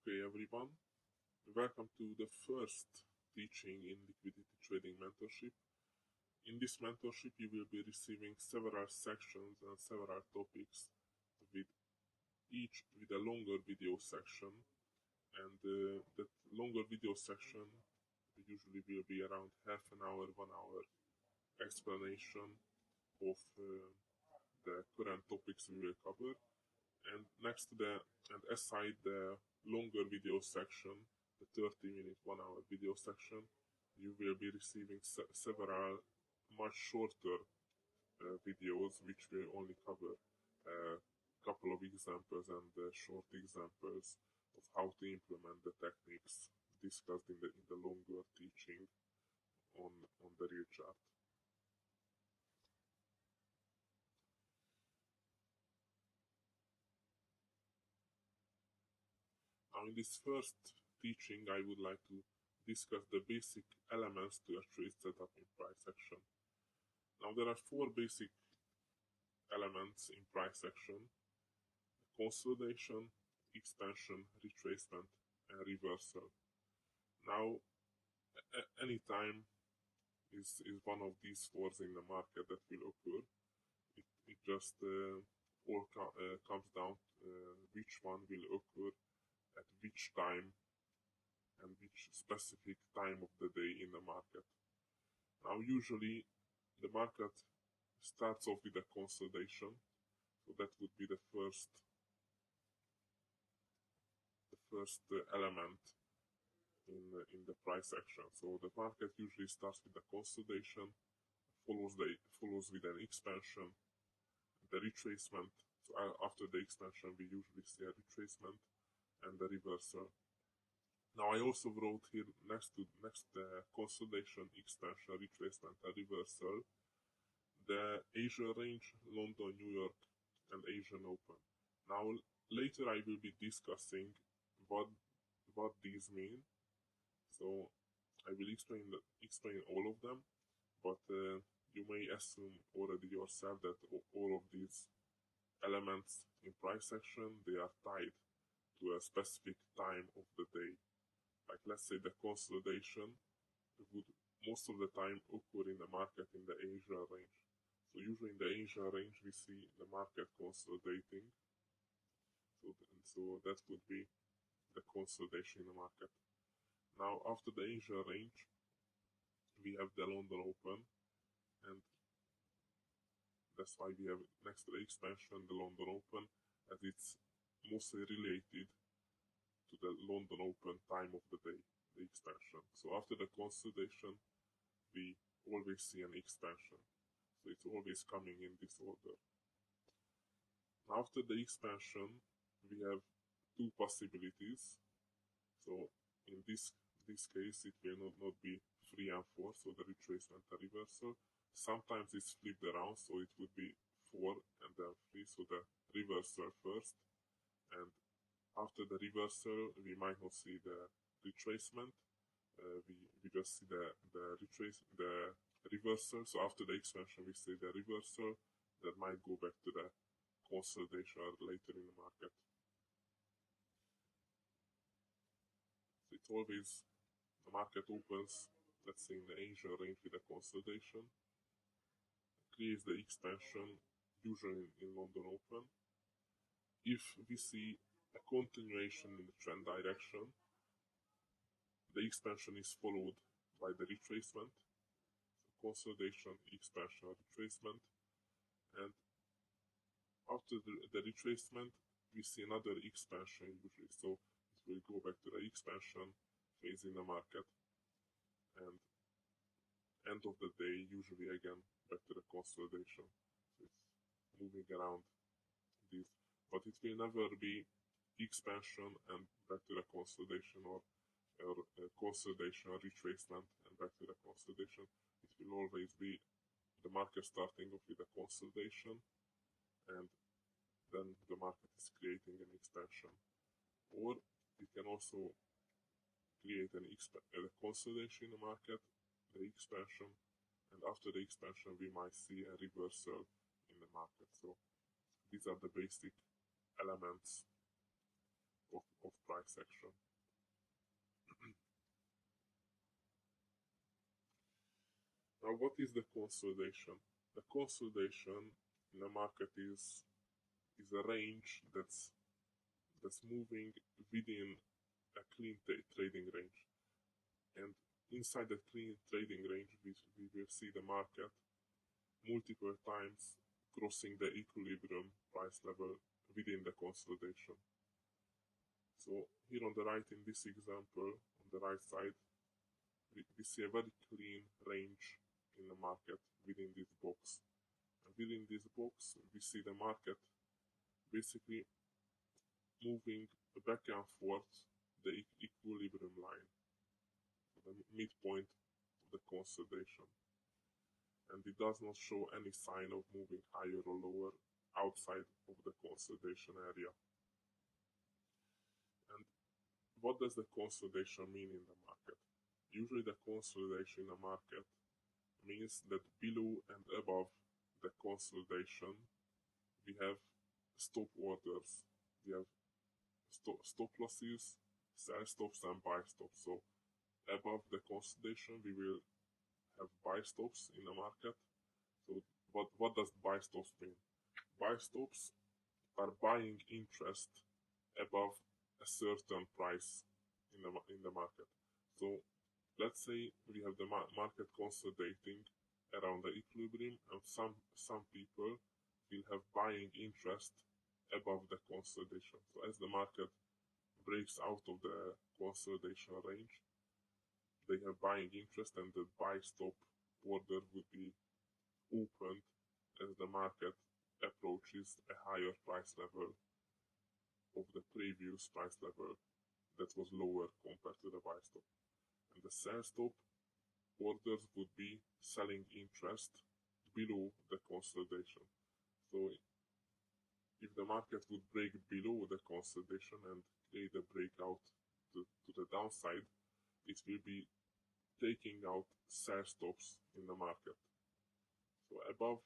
Okay, everyone, welcome to the first teaching in liquidity trading mentorship. In this mentorship, you will be receiving several sections and several topics with each with a longer video section. And that longer video section usually will be around half an hour, 1 hour explanation of the current topics we will cover. And aside the longer video section, the 30-minute 1 hour video section, you will be receiving several much shorter videos which will only cover a couple of examples and short examples of how to implement the techniques discussed in the longer teaching on the real chart. Now, in this first teaching, I would like to discuss the basic elements to a trade setup in price action. Now, there are four basic elements in price action: consolidation, expansion, retracement, and reversal. Now, any time is one of these fours in the market that will occur. It just all comes down which one will occur at which time and which specific time of the day in the market. Now, usually the market starts off with a consolidation, so that would be the first element in the price action. So the market usually starts with the consolidation, follows with an expansion, the retracement. So after the expansion, we usually see a retracement and the reversal. Now, I also wrote here next the consolidation, expansion, retracement, and reversal, the Asia range, London, New York, and Asian Open. Now, later I will be discussing what these mean. So I will explain all of them, but you may assume already yourself that all of these elements in price action, they are tied to a specific time of the day. Like, let's say the consolidation would most of the time occur in the market in the Asia range. So usually in the Asia range we see the market consolidating. So that would be the consolidation in the market. Now, after the Asia range, we have the London Open, and that's why we have next to the expansion the London Open, as it's mostly related to the London Open time of the day, the expansion. So after the consolidation, we always see an expansion. So it's always coming in this order. After the expansion, we have two possibilities. So in this case, it will not be 3 and 4, so the retracement and reversal. Sometimes it's flipped around, so it would be 4 and then 3, so the reversal first, and after the reversal we might not see the retracement. We just see the reversal. So after the expansion we see the reversal that might go back to the consolidation later in the market. So it's always the market opens, let's say in the Asia range with a consolidation, creates the expansion, usually in London Open. If we see a continuation in the trend direction, the expansion is followed by the retracement. So consolidation, expansion, retracement, and after the retracement we see another expansion usually. So it will go back to the expansion phase in the market, and end of the day usually again back to the consolidation. So it's moving around this, but it will never be expansion and back to the consolidation, or consolidation or retracement and back to the consolidation. It will always be the market starting off with a consolidation, and then the market is creating an expansion. Or it can also create a consolidation in the market, the expansion, and after the expansion we might see a reversal in the market. So these are the basic elements of price action. Now, what is the consolidation? The consolidation in the market is a range that's moving within a clean trading range, and inside the clean trading range we will see the market multiple times crossing the equilibrium price level within the consolidation. So here on the right, in this example, on the right side, we see a very clean range in the market within this box. And within this box, we see the market basically moving back and forth the equilibrium line, the midpoint of the consolidation. And it does not show any sign of moving higher or lower outside of the consolidation area. And what does the consolidation mean in the market? Usually the consolidation in the market means that below and above the consolidation we have stop orders, we have stop losses, sell stops and buy stops. So above the consolidation we will have buy stops in the market. So what does buy stops mean? Buy stops are buying interest above a certain price in the market. So let's say we have the market consolidating around the equilibrium, and some people will have buying interest above the consolidation. So as the market breaks out of the consolidation range, they have buying interest, and the buy stop order would be opened as the market approaches a higher price level of the previous price level that was lower compared to the buy stop. And the sell stop orders would be selling interest below the consolidation. So if the market would break below the consolidation and create a breakout to the downside, it will be taking out sell stops in the market. So above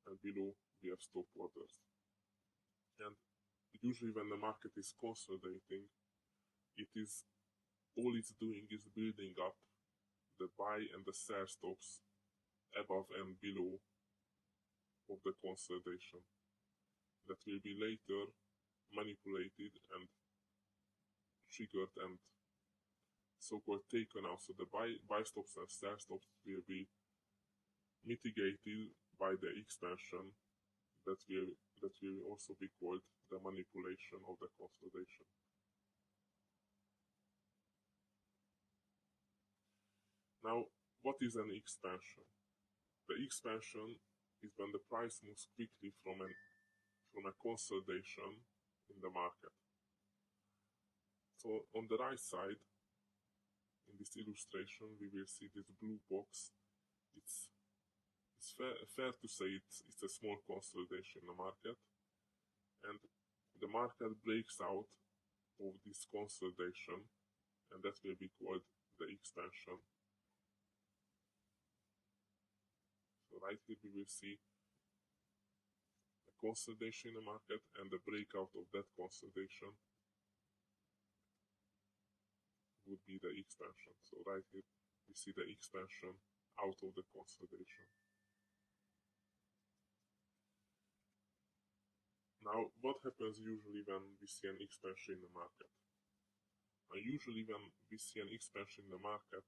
and below we have stop orders. And usually when the market is consolidating, all it's doing is building up the buy and the sell stops above and below of the consolidation that will be later manipulated and triggered and so-called taken out. So the buy stops and sell stops will be mitigated by the expansion that will also be called the manipulation of the consolidation. Now, what is an expansion? The expansion is when the price moves quickly from a consolidation in the market. So on the right side, in this illustration, we will see this blue box. It's fair to say it's a small consolidation in the market, and the market breaks out of this consolidation, and that will be called the expansion. So right here we will see a consolidation in the market and the breakout of that consolidation would be the expansion. So right here we see the expansion out of the consolidation. Now, what happens usually when we see an expansion in the market? Usually when we see an expansion in the market,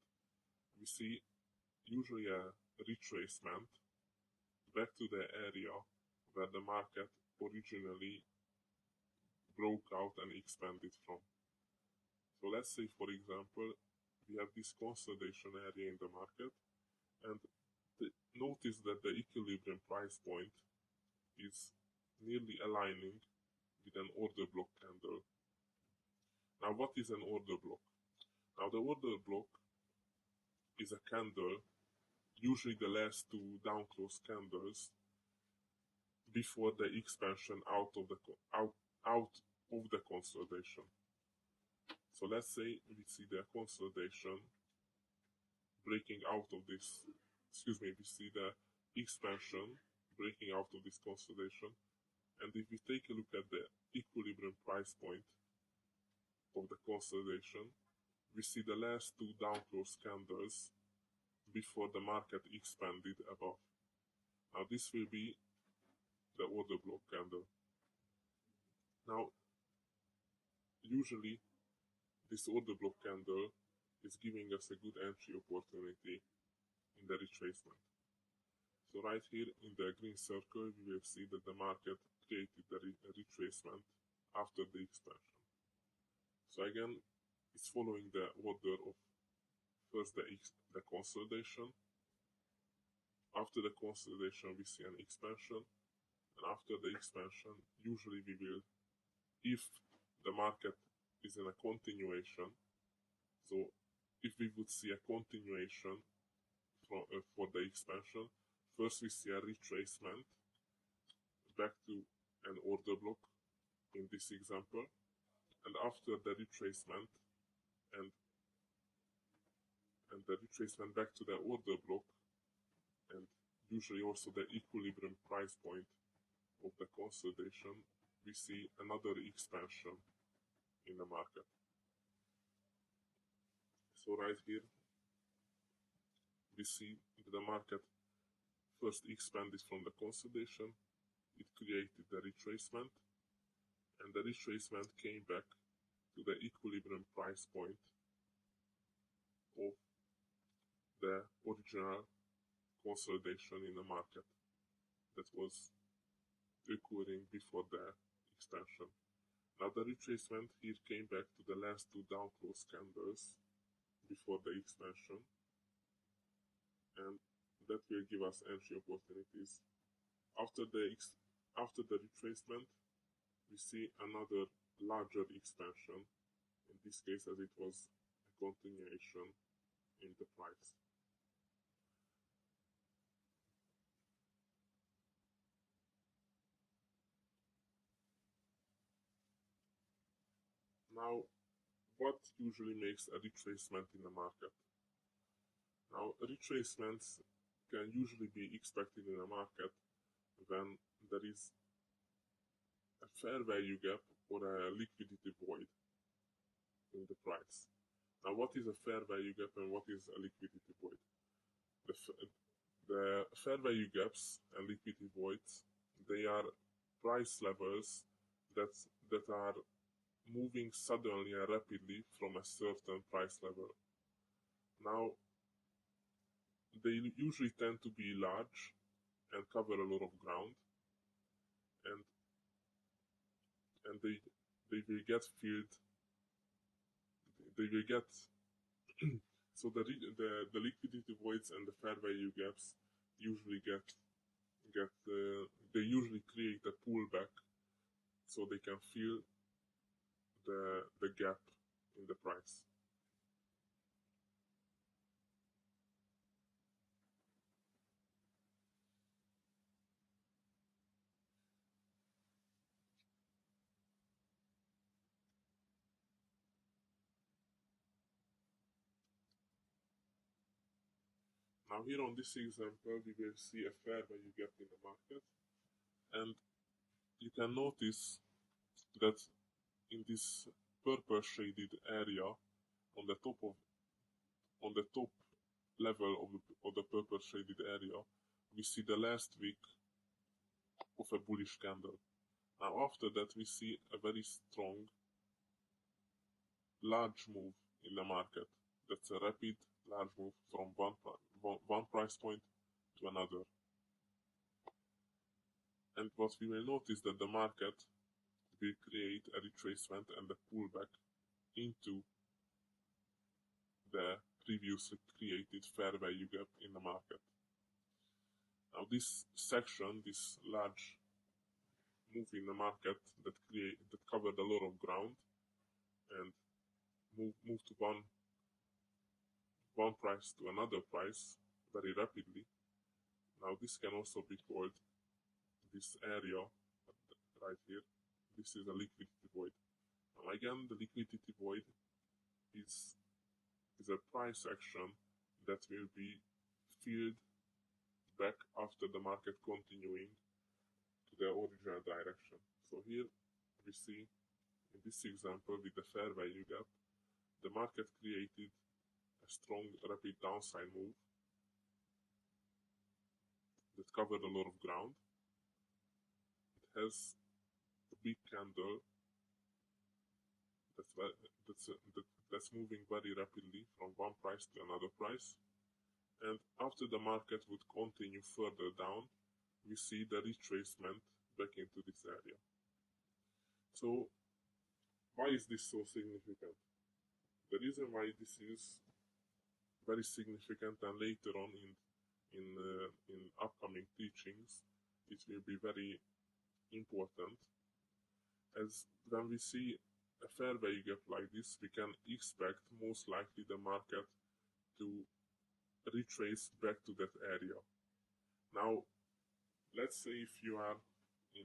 we see usually a retracement back to the area where the market originally broke out and expanded from. So let's say, for example, we have this consolidation area in the market, and notice that the equilibrium price point is nearly aligning with an order block candle. Now, what is an order block? Now, the order block is a candle, usually the last two down close candles before the expansion out of the consolidation. So let's say we see the consolidation breaking out of this, we see the expansion breaking out of this consolidation, and if we take a look at the equilibrium price point of the consolidation, we see the last two down close candles before the market expanded above. Now this will be the order block candle. Now usually this order block candle is giving us a good entry opportunity in the retracement. So right here in the green circle we will see that the market created a retracement after the expansion. So again it's following the order of first the consolidation. After the consolidation we see an expansion, and after the expansion usually we will, if the market is in a continuation, so if we would see a continuation for the expansion, first we see a retracement back to an order block in this example, and after the retracement and the retracement back to the order block, and usually also the equilibrium price point of the consolidation, we see another expansion in the market. So right here we see that the market first expanded from the consolidation, it created the retracement, and the retracement came back to the equilibrium price point of the original consolidation in the market that was occurring before the expansion. Now the retracement here came back to the last two down close candles before the expansion, and that will give us entry opportunities. After the retracement we see another larger expansion, in this case as it was a continuation in the price. Now, what usually makes a retracement in the market? Now, retracements can usually be expected in a market when there is a fair value gap or a liquidity void in the price. Now, what is a fair value gap and what is a liquidity void? The fair value gaps and liquidity voids, they are price levels that are moving suddenly and rapidly from a certain price level. Now, they usually tend to be large and cover a lot of ground, and they will get filled. They will get so the liquidity voids and the fair value gaps usually they usually create a pullback, so they can fill the gap in the price. Now here on this example we will see a fair value gap in the market, and you can notice that in this purple shaded area on the top level of the purple shaded area we see the last wick of a bullish candle. Now after that we see a very strong large move in the market. That's a rapid large move from one price point to another. And what we will notice that the market will create a retracement and a pullback into the previously created fair value gap in the market. Now this section, this large move in the market that covered a lot of ground and moved to one price to another price very rapidly. Now this can also be called, this area right here, this is a liquidity void. Now again, the liquidity void is a price action that will be filled back after the market continuing to the original direction. So here we see in this example with the fair value gap, the market created a strong rapid downside move that covered a lot of ground. It has a big candle that's moving very rapidly from one price to another price, and after the market would continue further down, we see the retracement back into this area. So why is this so significant? The reason why this is very significant, and later on in upcoming teachings it will be very important, as when we see a fair value gap like this, we can expect most likely the market to retrace back to that area. Now, let's say if you are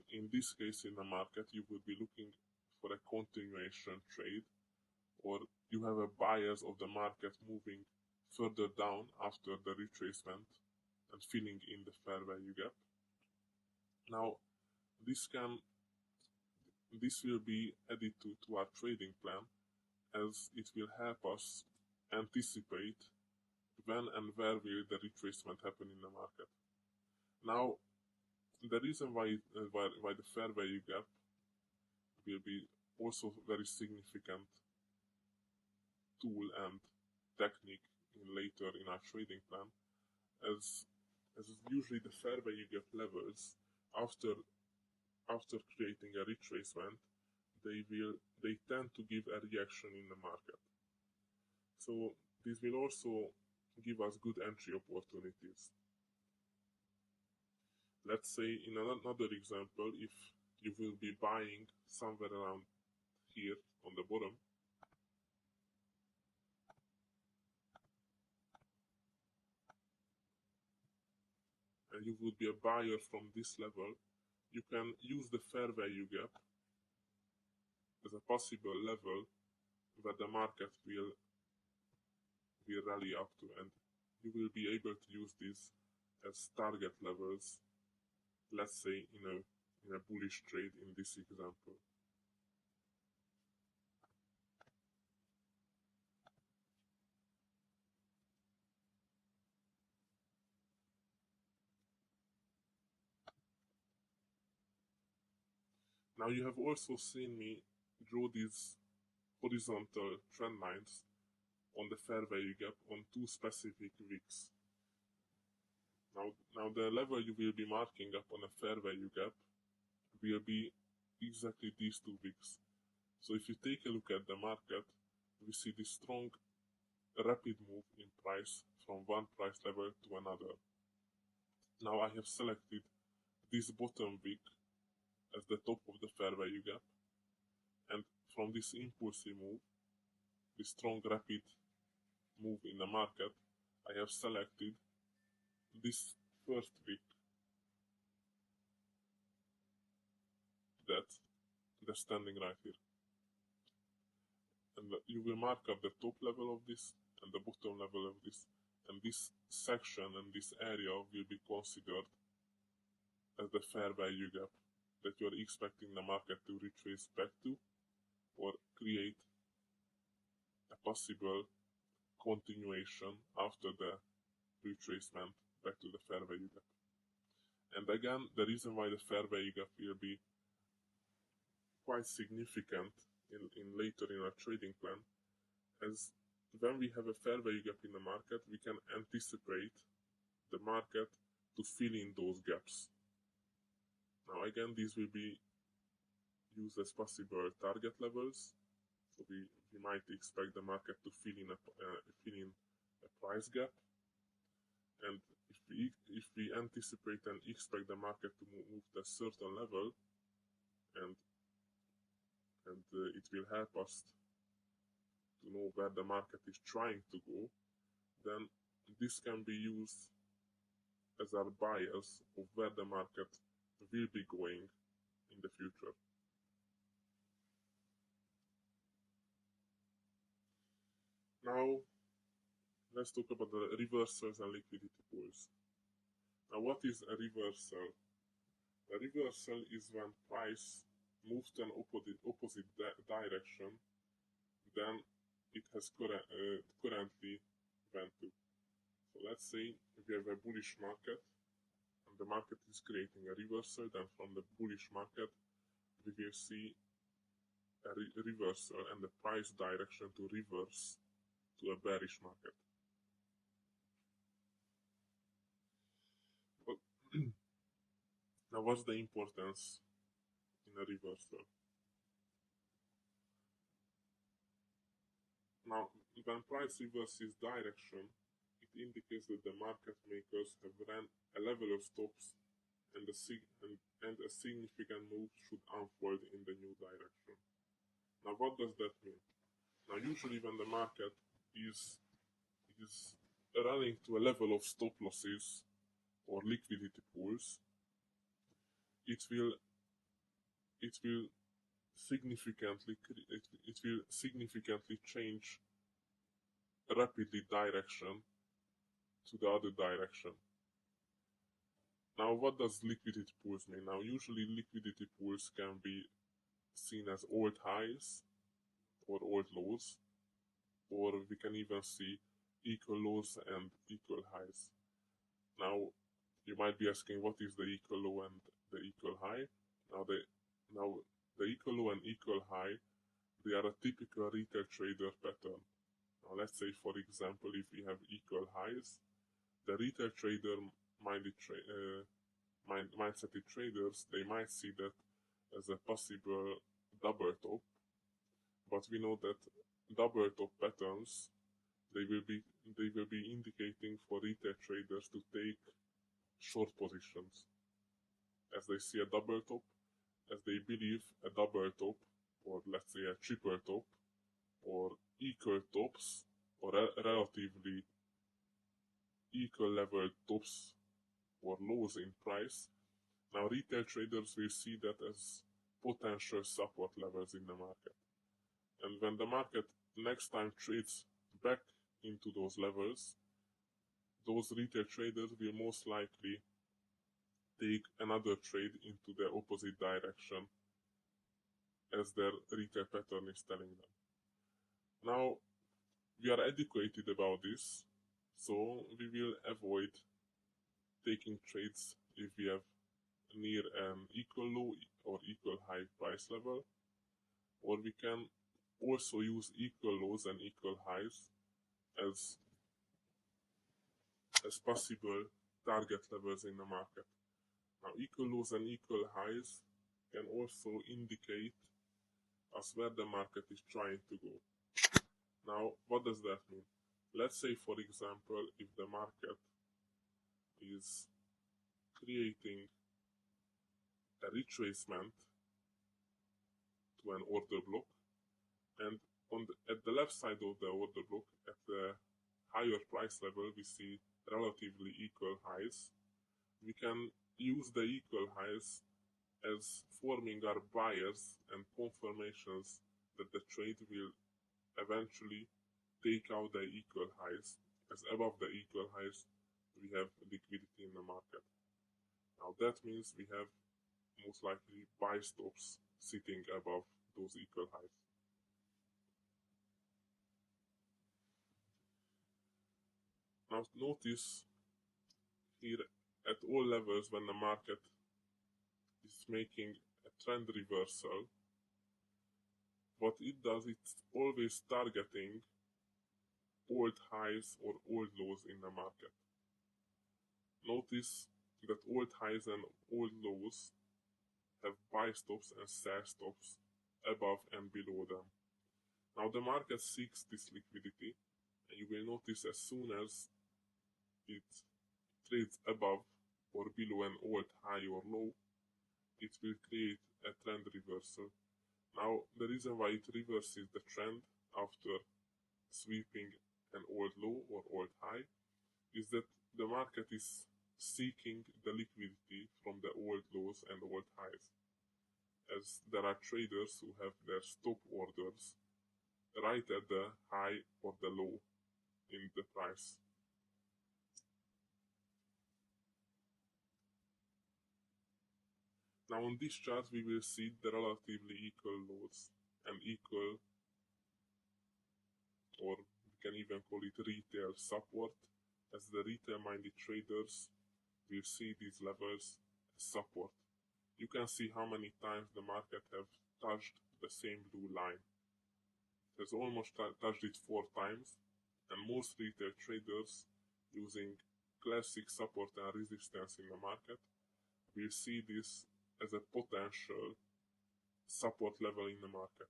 in this case in the market, you would be looking for a continuation trade, or you have a bias of the market moving further down after the retracement and filling in the fair value gap. Now, this will be added to our trading plan, as it will help us anticipate when and where will the retracement happen in the market. Now, the reason why the fair value gap will be also very significant tool and technique later in our trading plan, as usually the fair value gap levels after creating a retracement, they tend to give a reaction in the market. So this will also give us good entry opportunities. Let's say in another example, if you will be buying somewhere around here on the bottom, and you would be a buyer from this level, you can use the fair value gap as a possible level where the market will rally up to, and you will be able to use these as target levels, let's say in a bullish trade in this example. Now you have also seen me draw these horizontal trend lines on the fair value gap on two specific wicks. Now the level you will be marking up on a fair value gap will be exactly these two wicks. So if you take a look at the market, we see this strong rapid move in price from one price level to another. Now I have selected this bottom wick as the top of the fair value gap, and from this impulsive move, this strong rapid move in the market, I have selected this first wick that's standing right here, and you will mark up the top level of this and the bottom level of this, and this section and this area will be considered as the fair value gap that you are expecting the market to retrace back to, or create a possible continuation after the retracement back to the fair value gap. And again, the reason why the fair value gap will be quite significant in later in our trading plan, as when we have a fair value gap in the market, we can anticipate the market to fill in those gaps. Now again, these will be used as possible target levels. So we might expect the market to fill in a price gap, and if we anticipate and expect the market to move to a certain level, and it will help us to know where the market is trying to go, then this can be used as our bias of where the market will be going in the future. Now, let's talk about the reversals and liquidity pools. Now, what is a reversal? A reversal is when price moves to an opposite direction than it has currently went to. So let's say we have a bullish market and the market is creating a reversal, then from the bullish market we will see a reversal and the price direction to reverse to a bearish market. But now what's the importance in a reversal? Now when price reverses direction, it indicates that the market makers have ran a level of stops and a significant move should unfold in the new direction. Now what does that mean? Now usually when the market is running to a level of stop losses or liquidity pools, it will significantly change rapidly direction to the other direction. Now what does liquidity pools mean? Now usually liquidity pools can be seen as old highs or old lows, or we can even see equal lows and equal highs. Now you might be asking, what is the equal low and the equal high? Now the equal low and equal high, they are a typical retail trader pattern. Now let's say, for example, if we have equal highs, the retail trader mindset traders, they might see that as a possible double top, but we know that double top patterns, they will be indicating for retail traders to take short positions as they see a double top, as they believe a double top, or let's say a triple top, or equal tops, or relatively equal level tops or lows in price. Now retail traders will see that as potential support levels in the market. And when the market next time trades back into those levels, those retail traders will most likely take another trade into the opposite direction as their retail pattern is telling them. Now we are educated about this, so we will avoid taking trades if we have near an equal low or equal high price level, or we can also use equal lows and equal highs as possible target levels in the market. Now equal lows and equal highs can also indicate us where the market is trying to go. Now what does that mean? Let's say, for example, if the market is creating a retracement to an order block, and at the left side of the order block, at the higher price level, we see relatively equal highs. We can use the equal highs as forming our bias and confirmations that the trade will eventually take out the equal highs, as above the equal highs we have liquidity in the market. Now that means we have most likely buy stops sitting above those equal highs. Now notice here at all levels when the market is making a trend reversal, what it does, it's always targeting old highs or old lows in the market. Notice that old highs and old lows have buy stops and sell stops above and below them. Now the market seeks this liquidity, and you will notice as soon as it trades above or below an old high or low, it will create a trend reversal. Now the reason why it reverses the trend after sweeping an old low or old high is that the market is seeking the liquidity from the old lows and old highs, as there are traders who have their stop orders right at the high or the low in the price. Now on this chart we will see the relatively equal loads and equal, or we can even call it retail support, as the retail-minded traders will see these levels as support. You can see how many times the market have touched the same blue line. It has almost touched it 4 times, and most retail traders using classic support and resistance in the market will see this as a potential support level in the market.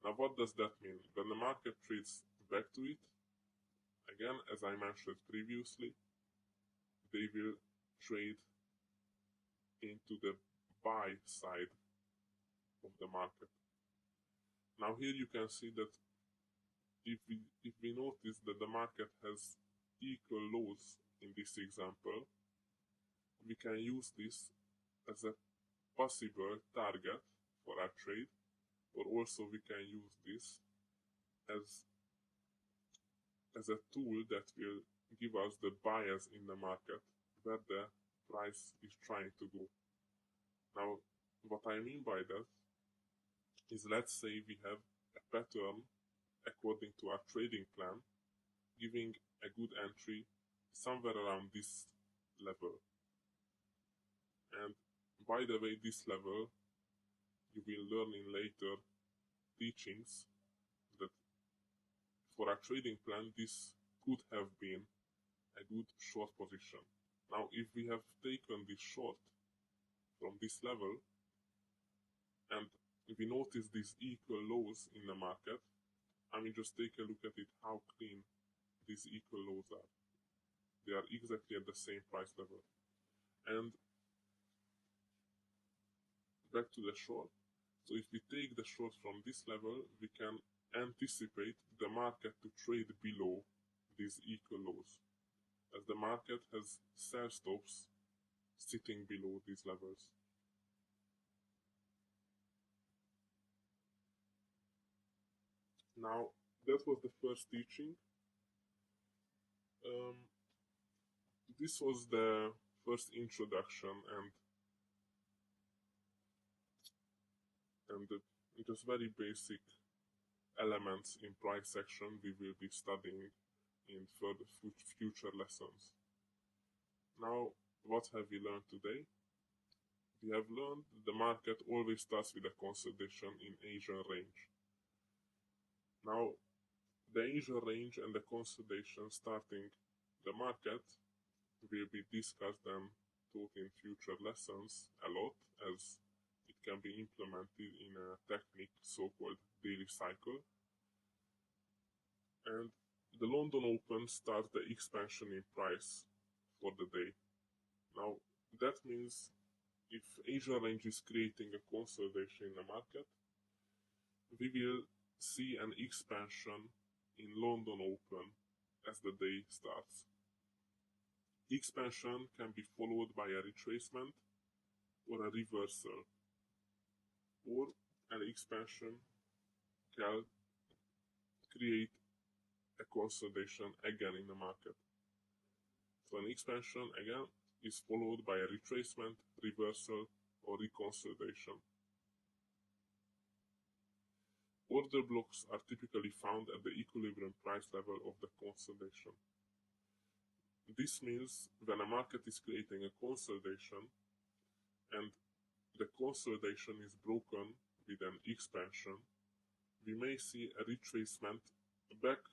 Now what does that mean? When the market trades back to it, again, as I mentioned previously, they will trade into the buy side of the market. Now here you can see that if we notice that the market has equal lows in this example, we can use this as a possible target for our trade, or also we can use this as a tool that will give us the bias in the market where the price is trying to go. Now what I mean by that is, let's say we have a pattern according to our trading plan giving a good entry somewhere around this level, and by the way, this level you will learn in later teachings that for our trading plan this could have been a good short position. Now if we have taken this short from this level and we notice these equal lows in the market, I mean, just take a look at it, how clean these equal lows are. They are exactly at the same price level. And back to the short. So if we take the short from this level, we can anticipate the market to trade below these equal lows, as the market has sell stops sitting below these levels. Now that was the first teaching. This was the first introduction and just very basic elements in price action we will be studying in further future lessons. Now, what have we learned today? We have learned the market always starts with a consolidation in Asian range. Now, the Asian range and the consolidation starting the market will be discussed and taught in future lessons a lot, as it can be implemented in a technique so-called daily cycle. And the London Open starts the expansion in price for the day. Now that means if Asia range is creating a consolidation in the market, we will see an expansion in London Open as the day starts. Expansion can be followed by a retracement or a reversal, or an expansion can create a consolidation again in the market. So an expansion again is followed by a retracement, reversal, or reconsolidation. Order blocks are typically found at the equilibrium price level of the consolidation. This means when a market is creating a consolidation and the consolidation is broken with an expansion, we may see a retracement back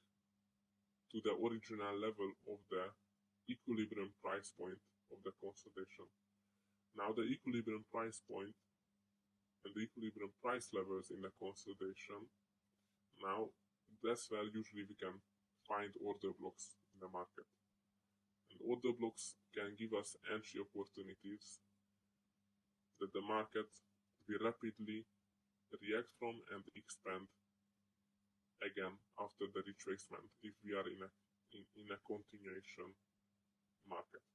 to the original level of the equilibrium price point of the consolidation. Now the equilibrium price point and the equilibrium price levels in the consolidation, now that's where usually we can find order blocks in the market. And order blocks can give us entry opportunities that the market will rapidly react from and expand again after the retracement if we are in a continuation market.